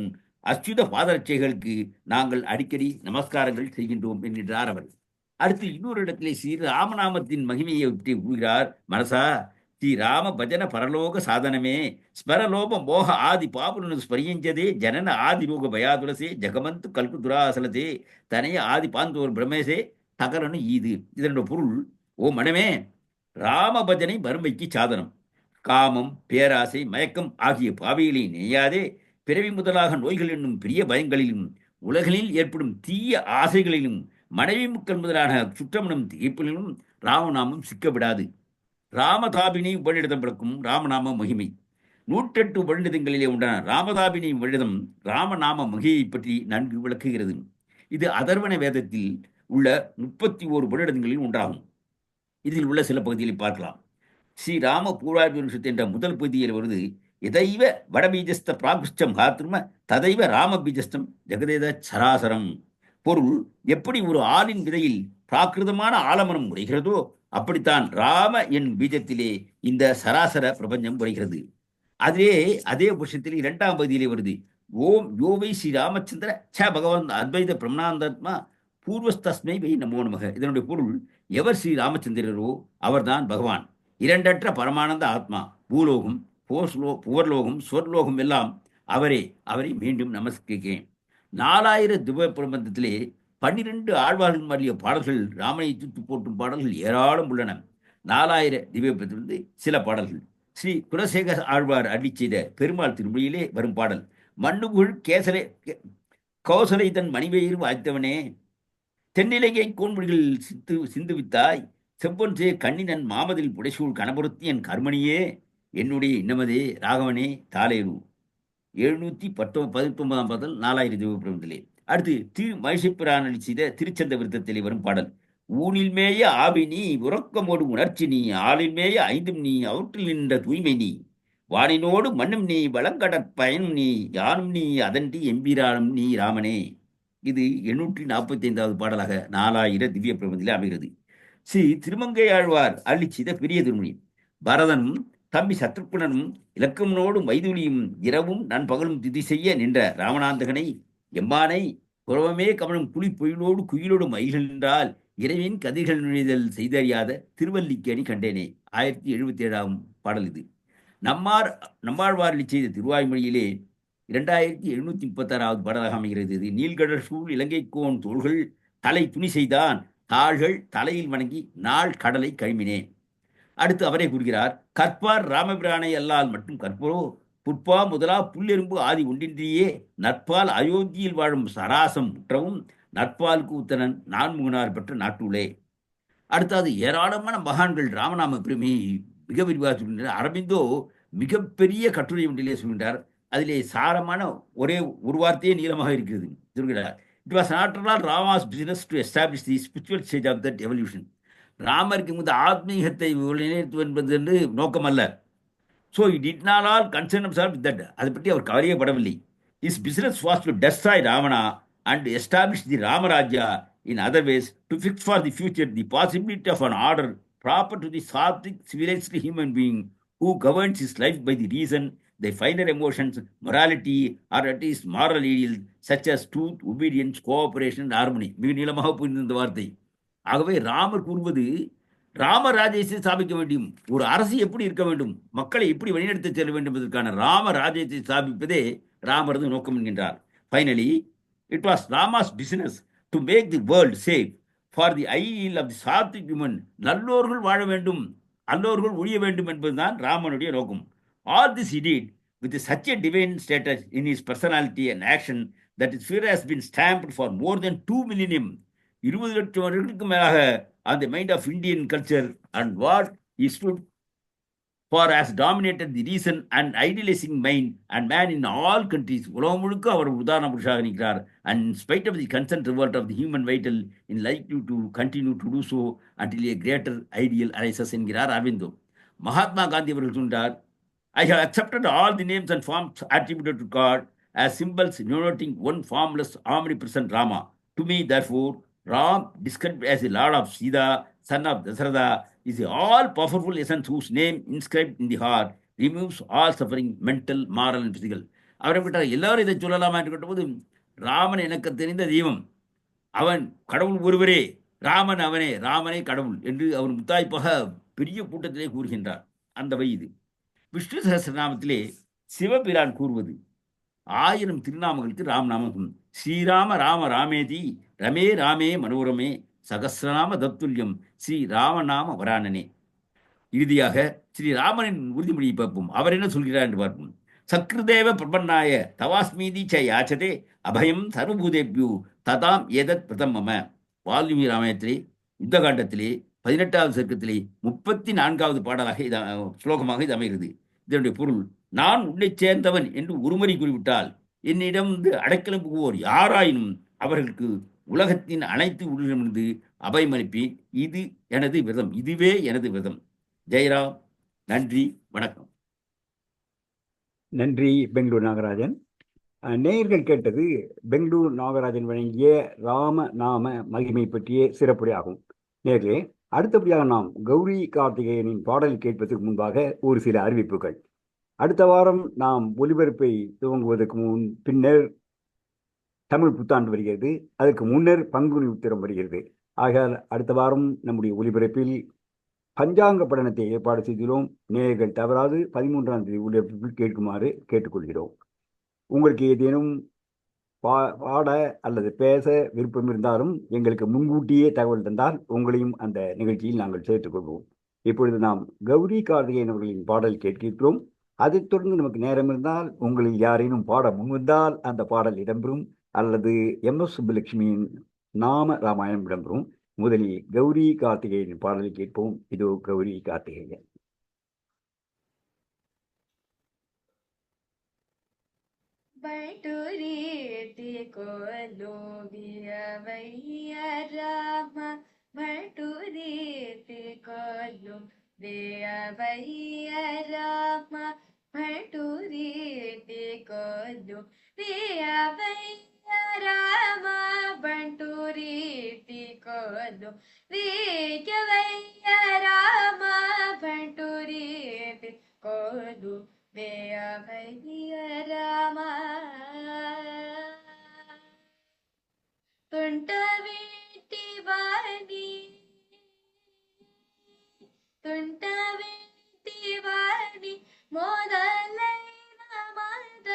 E: அச்சுத பாதரட்சைகளுக்கு நாங்கள் அடிக்கடி நமஸ்காரங்கள் செய்கின்றோம் என்கின்றார் அவர். அடுத்து இன்னொரு இடத்திலே ஸ்ரீ ராமநாமத்தின் மகிமையை பற்றி கூறுகிறார். மனசா, ஸ்ரீ ராம பஜன பரலோக சாதனமே, ஸ்மரலோப மோக ஆதி பாபுனு ஸ்பரியஞ்சதே, ஜனன ஆதி ரோக பயாதுலசே, ஜகமந்து கல்கு துராசலதே, தனைய ஆதி பாந்தோர் பிரமேசே தகரனு ஈது. இதனுடைய பொருள், ஓ மனமே, ராம பஜனை வறுமைக்கு சாதனம். காமம், பேராசை, மயக்கம் ஆகிய பாவிகளை நெய்யாதே, பிறவி முதலாக நோய்கள் என்னும் பெரிய பயங்களிலும், உலகில் ஏற்படும் தீய ஆசைகளிலும், மனைவி முக்கள் முதலான சுற்றமனும் திகைப்பிலும் ராமநாமம் சிக்கவிடாது. ராமதாபினி உபநிடதம் விளக்கும் ராமநாம மகிமை. 108 உபநிடதங்களிலே உண்டான ராமதாபினி உபநிடதம் ராமநாம மகிமையை பற்றி நன்கு விளக்குகிறது. இது அதர்வண வேதத்தில் உள்ள 31 உபநிடதங்களில் ஒன்றாகும். இதில் உள்ள சில பகுதிகளை பார்க்கலாம். ஸ்ரீ ராம பூர்வாபிஷத்து என்ற முதல் பகுதியில் வருது, எதைவ வடபீஜஸ்த பிராகிருஷ்டம் காத்திரும ததைவ ராம பீஜஸ்தம் ஜெகதேத சராசரம். பொருள், எப்படி ஒரு ஆளின் விதையில் பிராகிருதமான ஆலமரம் உரைகிறதோ அப்படித்தான் ராம என் பீஜத்திலே இந்த சராசர பிரபஞ்சம் உரைகிறது. அதே வருஷத்தில் 2ஆம் பகுதியிலே வருது, ஓம் யோவை ஸ்ரீ ராமச்சந்திர ச பகவான் அத்வைத பிரம்மாந்தாத்மா பூர்வஸ்தஸ்மை வை நமோ நமக. இதனுடைய பொருள், எவர் ஸ்ரீ ராமச்சந்திரரோ அவர்தான் பகவான், இரண்டற்ற பரமானந்த ஆத்மா, பூலோகம், புவர்லோகம், ஸ்வர்லோகம் எல்லாம் அவரை மீண்டும் நமஸ்கரிக்கிறேன். 4000 திவ்ய பிரபந்தத்திலே 12 ஆழ்வார்கள் மாறிய பாடல்கள், ராமனை தூத்து போட்டும் பாடல்கள் ஏராளம் உள்ளன. 4000 திவ்ய பிரபந்தத்திலிருந்து சில பாடல்கள். ஸ்ரீ குலசேகர ஆழ்வார் அருளி செய்த பெருமாள் திருமொழியிலே வரும் பாடல், மண்ணுகுள் கௌசலை தன் மணிவயிறு வாய்த்தவனே, தென்னிலங்கை கோன்மொழிகள் சிந்துவித்தாய், செவ்வொன் சே கண்ணினன் மாமதில் புடைசூழ் கணபுரத்தி என் கர்மணியே, என்னுடைய இன்னமதே ராகவனே தாலேரு. 719ஆம் பாடல் 4000 திவ்ய பிரபந்தத்திலே. அடுத்து திரு மகிஷிப்பிரான் செய்த திருச்சந்த விருத்தத்திலே வரும் பாடல், ஊனில் மேய ஆவி நீ, உறக்கமோடு உணர்ச்சி நீ, ஆளில் மேய ஐந்தும் நீ, அவற்றில் நின்ற தூய்மை நீ, வானினோடு மண்ணும் நீ, வளங்கடற்பயனும் நீ, யானும் நீ, அதன்றி எம்பிரானும் நீ ராமனே. இது 845வது பாடலாக 4000 திவ்ய பிரபந்தத்திலே அமைகிறது. ஸ்ரீ திருமங்கையாழ்வார் அருளி செய்த பெரிய திருமொழி. பரதனும் தம்பி சத்ருகுணனும் இலக்கமனோடு மைதுலியும் இரவும் நண்பகலும் திதி செய்ய நின்ற ராமநாந்தகனை, எம்மானை புறவமே கமலும் புலி பொயிலோடு குயிலோடு மயில்கள் நின்றால் இறைவின் கதிர்கள் நுழைதல் செய்தறியாத திருவல்லிக்கேணி கண்டேனே. 1077ஆம் பாடல் இது. நம்மாழ்வார் செய்த திருவாய்மொழியிலே 2736வது பாடலாக அமைகிறது. இது நீள்கடல் சூழ் இலங்கைக்கோன் தோள்கள் தலை துணி செய்தான், தாள்கள் தலையில் வணங்கி நாள் கடலை கழிமினே. அடுத்து அவரே கூறுகிறார், கற்பார் ராமபிரானை அல்லால் மட்டும் கற்பரோ, புட்பா முதலா புல்லெரும்பு ஆதி ஒன்றின்றியே, நற்பால் அயோத்தியில் வாழும் சராசம் முற்றவும், நற்பாலுக்கு உத்தரன் நான்முகனார் பெற்ற நாட்டுள்ளே. அடுத்தது ஏராளமான மகான்கள் ராமநாம பெருமையை மிக விரிவாக சொல்கின்றனர். அரபிந்தோ மிகப்பெரிய கட்டுரை ஒன்றிலே சொல்கின்றார். அதிலே சாரமான ஒரே ஒரு வார்த்தையே நீளமாக இருக்கிறது. சொல்கிறார், it was after all Rama's business to establish the spiritual stage of that evolution. ராமருக்கு இந்த ஆத்மீகத்தை நிலைநிறுத்துவது என்பது என்று நோக்கம் அல்ல. So it did not all concern himself with that. அதை பற்றி அவர் கவலையப்படவில்லை. Is business was to destroy Ravana and establish the Ramrajya in other ways, to fix for the future the possibility of an order proper to the sattvic civilised human being who governance his life by the reason, the finer emotions, morality, or at least moral ideals such as truth, obedience, cooperation and harmony. மிக நீளமாக புரிந்த இந்த வார்த்தை. ஆகவே ராமர் கூறுவது, ராமராஜ்யத்தை ஸ்தாபிக்க வேண்டும், ஒரு அரசு எப்படி இருக்க வேண்டும், மக்களை எப்படி வழிநடத்தி செல்ல வேண்டும் என்பதற்கான ராமராஜ்யத்தை ஸ்தாபிப்பதே ராமரது நோக்கம் என்கின்றார். Finally it was Rama's business to make the world safe for the ideal of the sattvic human. நல்லோர்கள் வாழ வேண்டும், அல்லோர்கள் ஒழிய வேண்டும் என்பதுதான் ராமனுடைய நோக்கம். All this he did with such a divine status in his personality and action that his sphere has been stamped for more than 2 millennium. 20 லட்சம் வருடங்களுக்கு மேலாக அந்த mind of Indian culture and what he stood for has dominated the reason and idealizing mind and man in all countries. உலகம் முழுக்க அவர் உதாரண புருஷாக நிற்கிறார். And in spite of the constant revolt of the human vital in likely to continue to do so until a greater ideal arises என்கிறார் அரவிந்தோ. மகாத்மா காந்தி அவர்கள் சொன்னார், I have accepted all the names and forms attributed to God as symbols denoting one formless, omnipresent Rama. To me, therefore, Ram, described as the Lord of Sita, son of Dasharatha, is the all-powerful essence whose name inscribed in the heart removes all suffering, mental, moral, and physical. அவரை விட்டால் எல்லாரும் இதை சொல்லலாமா என்று கேட்டபோது, ராமன் எனக்கு தெரிந்த தெய்வம், அவன் கடவுள் ஒருவரே, ராமன் அவனே, ராமனே கடவுள் என்று அவர் முத்தாய்ப்பாக பெரிய கூட்டத்திலே கூறுகின்றார். அந்த வழி இது. விஷ்ணு சஹஸ்ரநாமத்திலே சிவபிரான் கூறுவது 1000 திருநாமங்களுக்கு ராமநாமம். ஸ்ரீராம ராம ராமேதி ரமே ராமே மனோரமே சகசிரநாம தத்துல்யம் ஸ்ரீ ராமநாம வராணனே. இறுதியாக ஸ்ரீராமனின் உறுதிமொழியை பார்ப்போம். அவர் என்ன சொல்கிறார் என்று பார்ப்போம். சக்ருதேவ பிரபன்னாய தவாஸ்மீதி ச யாச்சதே அபயம் சர்வபூதேப்யூ ததாம் ஏதத் பிரதமம. வால்மீகி ராமாயணத்திலே யுத்தகாண்டத்திலே 18வது சர்க்கத்திலே 34வது பாடலாக ஸ்லோகமாக இது அமைகிறது. இதனுடைய பொருள், நான் உன்னை சேர்ந்தவன் என்று ஒருமுறை கூறிவிட்டால் என்னிடம் அடைக்கலம் புகுவோர் யாராயினும் அவர்களுக்கு உலகத்தின் அனைத்து உயிரிடமிருந்து அபயமளிப்பேன். இது எனது விரதம், இதுவே எனது விரதம். ஜெயராம். நன்றி, வணக்கம்.
A: நன்றி பெங்களூர் நாகராஜன். நேயர்கள் கேட்டது பெங்களூர் நாகராஜன் வழங்கிய ராம நாம மகிமை பற்றிய சிறப்புரையாகும். நேர்களே, அடுத்தபடியாக நாம் கௌரி கார்த்திகேயனின் பாடல் கேட்பதற்கு முன்பாக ஒரு சில அறிவிப்புகள். அடுத்த வாரம் நாம் ஒலிபரப்பை துவங்குவதற்கு பின்னர் தமிழ் புத்தாண்டு வருகிறது. அதற்கு முன்னர் பங்குனி உத்திரம் வருகிறது. ஆகையால் அடுத்த வாரம் நம்முடைய ஒலிபரப்பில் பஞ்சாங்க படனத்தை ஏற்பாடு செய்துள்ளோம். நேயர்கள் தவறாது 13ஆம் தேதி ஒலிபரப்பில் கேட்குமாறு கேட்டுக்கொள்கிறோம். உங்களுக்கு ஏதேனும் பாட அல்லது பேச விருப்பம் இருந்தாலும் எங்களுக்கு முன்கூட்டியே தகவல் தந்தால் உங்களையும் அந்த நிகழ்ச்சியில் நாங்கள் சேர்த்துக்கொள்வோம். இப்பொழுது நாம் கௌரி கார்த்திகேயன் அவர்களின் பாடல் கேட்கிறோம். அதைத் தொடர்ந்து நமக்கு நேரம் இருந்தால் உங்களில் யாரேனும் பாட முன்வந்தால் அந்த பாடல் இடம்பெறும், அல்லது MS சுப்புலட்சுமியின் நாம ராமாயணம் இடம்பெறும். முதலில் கௌரி கார்த்திகேயன் பாடலை கேட்போம். இதோ கௌரி கார்த்திகேயன்.
F: பட்டுரீதி கொலுவியவைய ராம பட்டுரீதி கொலுவியவைய ராம பட்டுரீதி கொலுவியவைய ராம பட்டுரீதி கொலுவியவைய ராம பட்டுரீதி கொலு வேய ராம ತುಂಟ ವೇಟಿ ವಾಣಿ ತುಂಟ ವೇಟಿ ವಾಣಿ ಮೊದಲೈನ ಮಾದ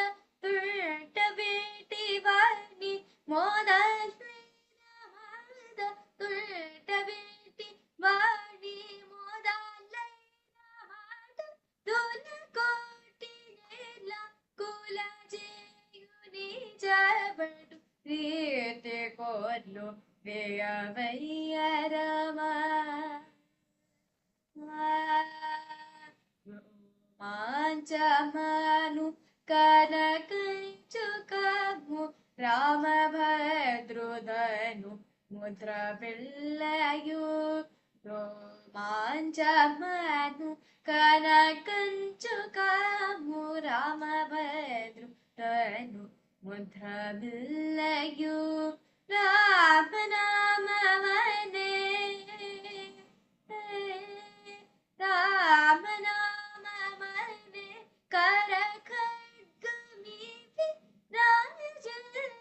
F: ತುಂಟ ವೇಟಿ ವಾಣಿ ಮೊದಲೈನ ಮಾದ ತುಂಟ ವೇಟಿ ವಾಣಿ ಮೊದಲೈನ ಮಾದ ತುಲ ಕೋಟಿ ನೇಲ ಕುಲ ಜೇಯುನಿ ಜಬಡು ರೀತಿ ಕೊಲ್ಲು ಬೇಯವಯ್ಯ ರಾಮ ಮಾಂಚಮನು ಕನಕಂಚುಕಮು ರಾಮಭದ್ರುದನು ಮುದ್ರ ಬೆಲ್ಲಯು ರೋಮಾಂಚಮನು ಕನಕಂಚುಕಮು ರಾಮಭದ್ರುದನು ಮುದ್ರ ಬೆಲ್ಲಯು ರಾಮನಾಮವನೇ ರಾಮನಾಮವನೇ ಕರ ಖಡ್ಗಮೀಪಿ ರಾಜುನಿಗೆ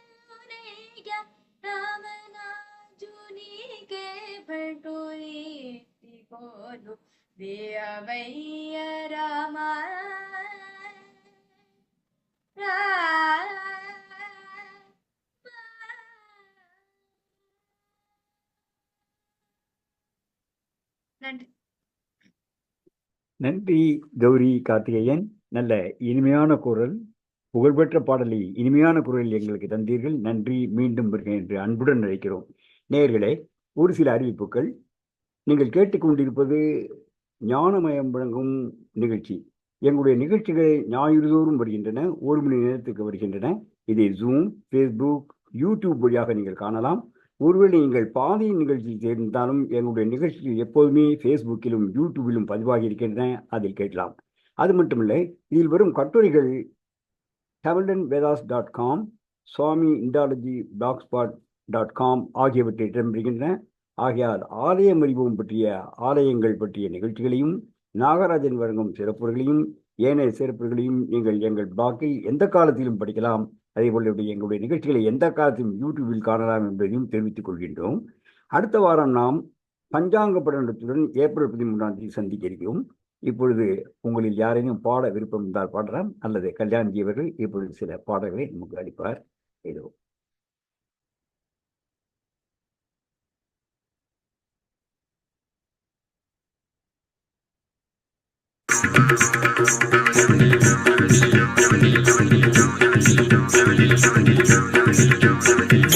F: ರಾಮನಾಜುನಿಗೆ ಭಟುರೀತಿ ಕೋಲು ಬೇಯವಯ್ಯ ರಾಮ நன்றி.
A: நன்றி கௌரி கார்த்திகேயன். நல்ல இனிமையான குரல், புகழ்பெற்ற பாடலை இனிமையான குரலில் எங்களுக்கு தந்தீர்கள். நன்றி. மீண்டும் வருக என்று அன்புடன் அழைக்கிறோம். நேயர்களே, ஒரு சில அறிவிப்புகள். நீங்கள் கேட்டுக்கொண்டிருப்பது ஞானமயம் வழங்கும் நிகழ்ச்சி. எங்களுடைய நிகழ்ச்சிகள் ஞாயிறுதோறும் வருகின்றன, 1 மணி நேரத்துக்கு வருகின்றன. இதை ஜூம், ஃபேஸ்புக், யூடியூப் வழியாக நீங்கள் காணலாம். ஒருவேளை நீங்கள் பாதி நிகழ்ச்சி சேர்ந்தாலும் எங்களுடைய நிகழ்ச்சிகள் எப்போதுமே ஃபேஸ்புக்கிலும் யூடியூபிலும் பதிவாகி இருக்கின்றன, அதில் கேட்கலாம். அது மட்டுமில்லை, இதில் வரும் கட்டுரைகள் tamildanvedas.com, சுவாமி இண்டாலஜி blogspot.com ஆகியவற்றை இடம்பெறுகின்றன. ஆகையால் ஆலயம் அறிவோம் பற்றிய ஆலயங்கள் பற்றிய நிகழ்ச்சிகளையும் நாகராஜன் வழங்கும் சிறப்புகளையும் ஏனைய சிறப்புகளையும் நீங்கள் எங்கள் பிளாக்கில் எந்த காலத்திலும் படிக்கலாம். அதேபோல் எங்களுடைய நிகழ்ச்சிகளை எந்த காலத்திலும் யூடியூபில் காணலாம் என்பதையும் தெரிவித்துக் கொள்கின்றோம். அடுத்த வாரம் நாம் பஞ்சாங்க படலத்துடன் ஏப்ரல் 13 சந்திக்க இருக்கிறோம். இப்பொழுது உங்களில் யாரேனும் பாட விருப்பம் இருந்தால் பாடலாம், அல்லது கல்யாண்ஜி அவர்கள் இப்பொழுது சில பாடல்களை நமக்கு அளிப்பார். ஏதோ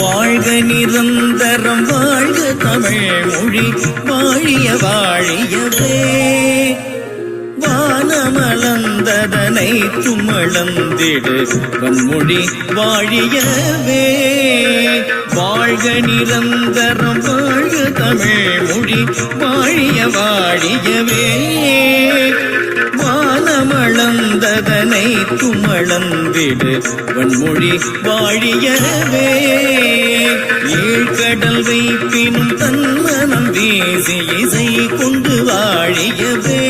G: வாழ்க நிரந்தரம் வாழ்க தமிழ் மொழி வாழிய வாழியவே வானமளந்ததனை துமளந்திடு வன்மொழி வாழியவே வாழ்க நிரந்தரம் வாழ்க தமிழ் மொழி வாழிய வாழியவே வானமளந்ததனை துமளந்திடு வன்மொழி வாழியவே ஏழ்கடல் வைப்பினும் தன்மனம் வீசி இசை கொண்டு வாழியவே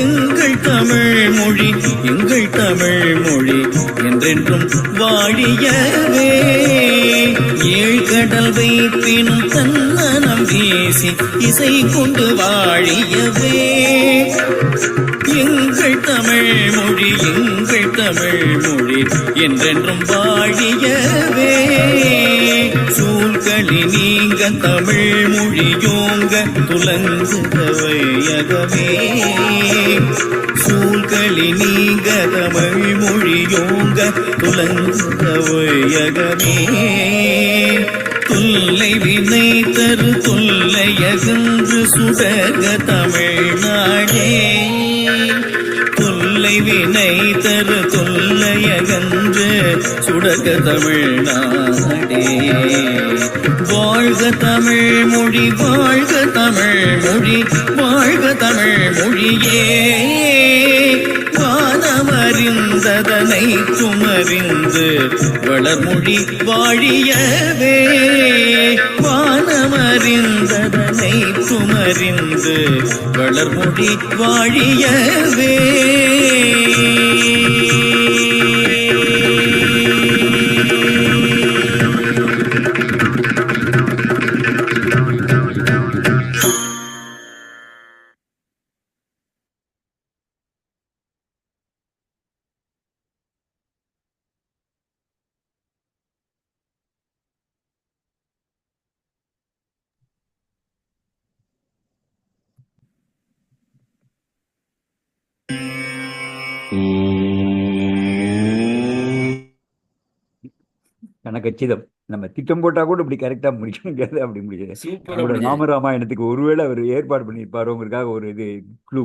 G: எங்கள் தமிழ் மொழி என்றென்றும் வாழியவே ஏழ்கடல் வைப்பினும் தன்மனம் வீசி இசை கொண்டு வாழியவே எங்கள் தமிழ் மொழி என்றென்றும் வாழியவே சூழ்களி நீங்க தமிழ் மொழியோங்க துலங்குக வையகமே சூழ்களி நீங்க தமிழ் மொழியோங்க துலங்குக வையகமே தொல்லை வினை தரு தொல்லையகன்று சுடக தமிழ்நாடே தொல்லை வினை தரு தொல்லையகன்று சுடக தமிழ்நாடே வாழ்க தமிழ் மொழி வாழ்க தமிழ் மொழி வாழ்க தமிழ் மொழியே வானமறிந்ததனை துமறிந்து வளர்மொழி வாழியவே வானமறிந்ததனை துமறிந்து வளர்மொழி வாழியவே
A: கச்சிதம். நம்ம திட்டம் போட்டா கூட இப்படி கரெக்டா முடிக்க முடியாது. அப்படி முடியாது.
E: சூப்பரா
A: நம்மளோட
E: முடிஞ்சது.
A: ராமராமாயணத்துக்கு ஒருவேளை அவர் ஏற்பாடு பண்ணியிருப்பாரோங்கிறதுக்காக ஒரு இது க்ளூ